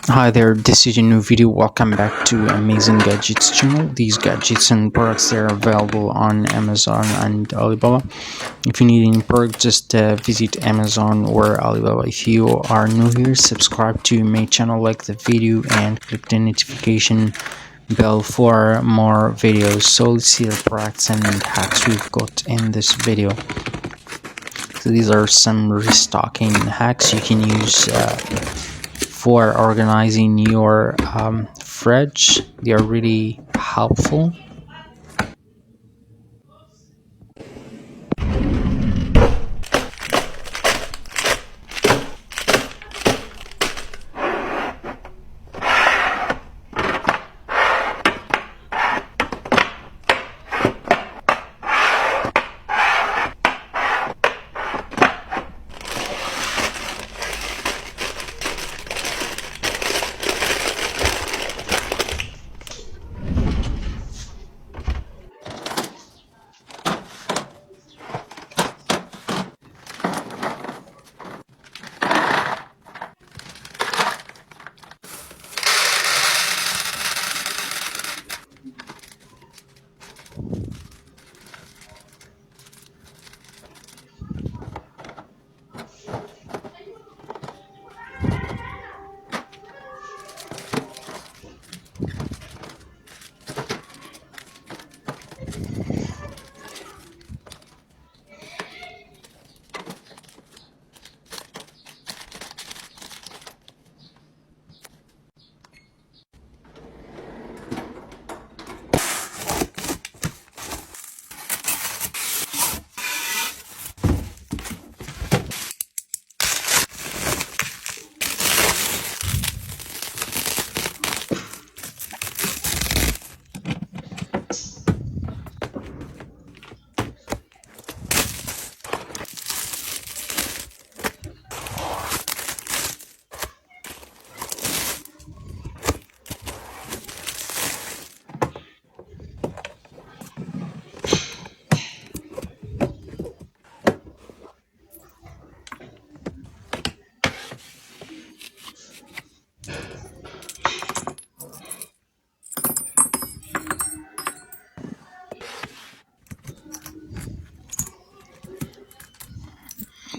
Hi there, this is a new video. Welcome back to Amazing Gadgets channel. These gadgets and products, they're available on Amazon and Alibaba. If you need any product, just visit Amazon or Alibaba. If you are new here, subscribe to my channel, like the video, and click the notification bell for more videos. So let's see the products and hacks we've got in this video. So these are some restocking hacks you can use for organizing your fridge. They are really helpful.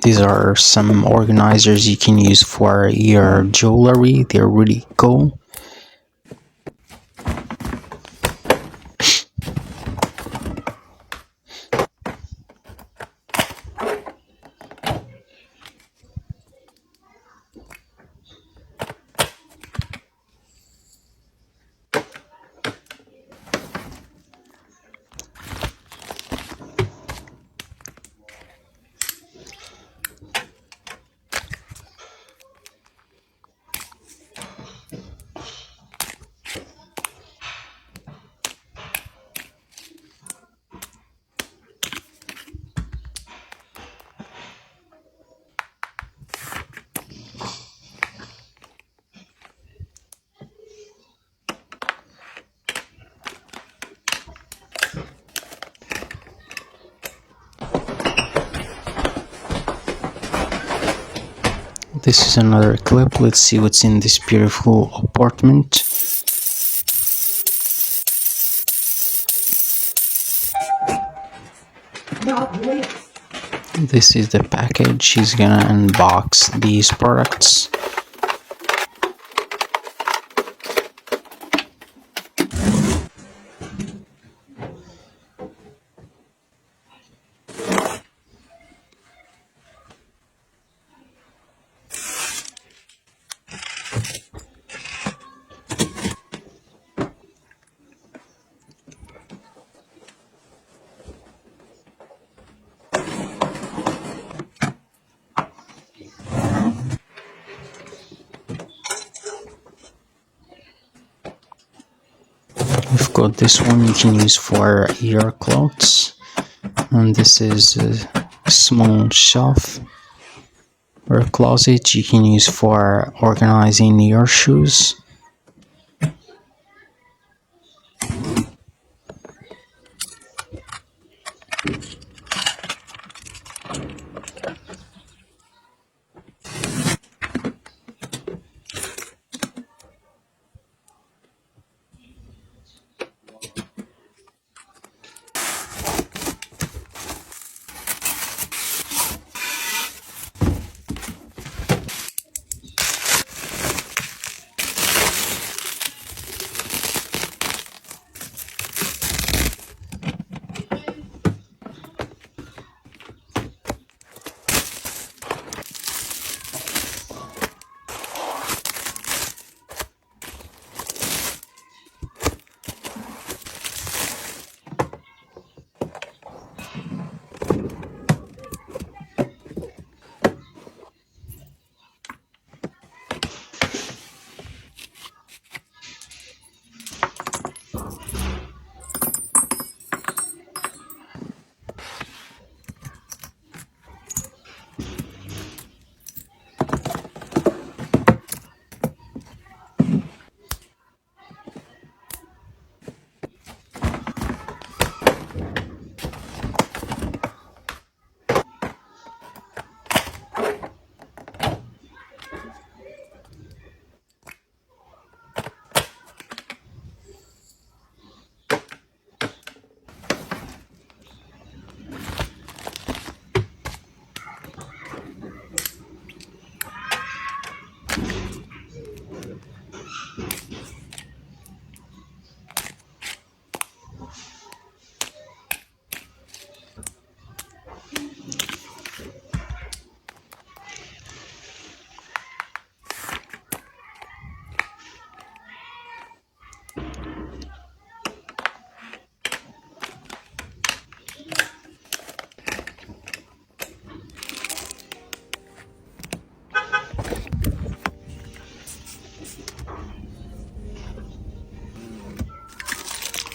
These are some organizers you can use for your jewelry. They're really cool. This is another clip. Let's see what's in this beautiful apartment. This is the package. She's gonna unbox these products. We've got this one you can use for your clothes, and this is a small shelf or a closet you can use for organizing your shoes.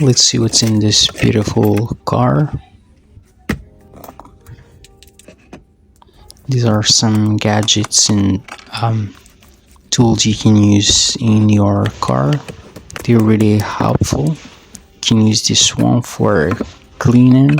Let's see what's in this beautiful car. These are some gadgets and tools you can use in your car. They're really helpful. You can use this one for cleaning.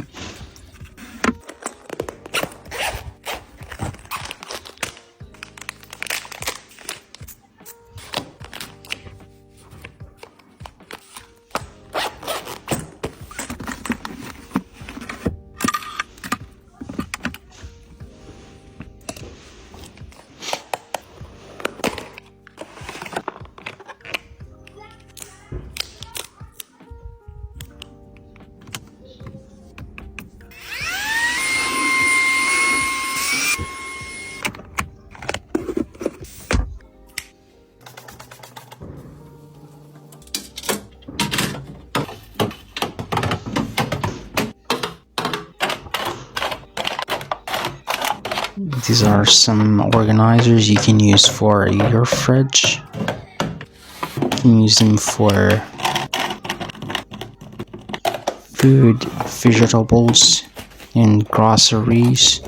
These are some organizers you can use for your fridge. You can use them for food, vegetables, and groceries.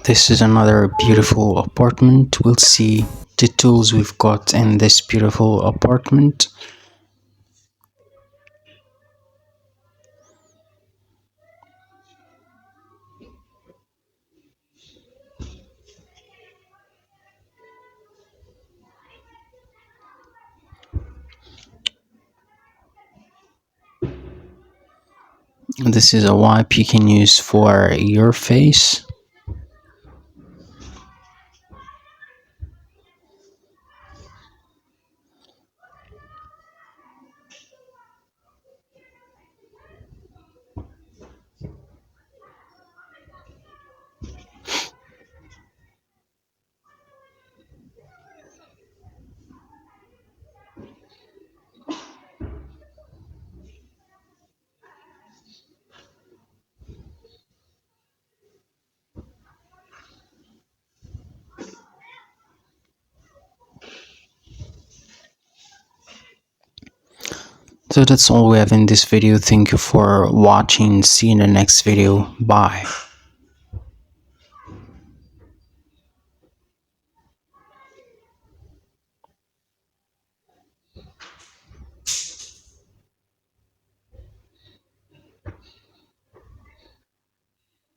This is another beautiful apartment. We'll see the tools we've got in this beautiful apartment. This is a wipe you can use for your face. So that's all we have in this video. Thank you for watching. See you in the next video. Bye.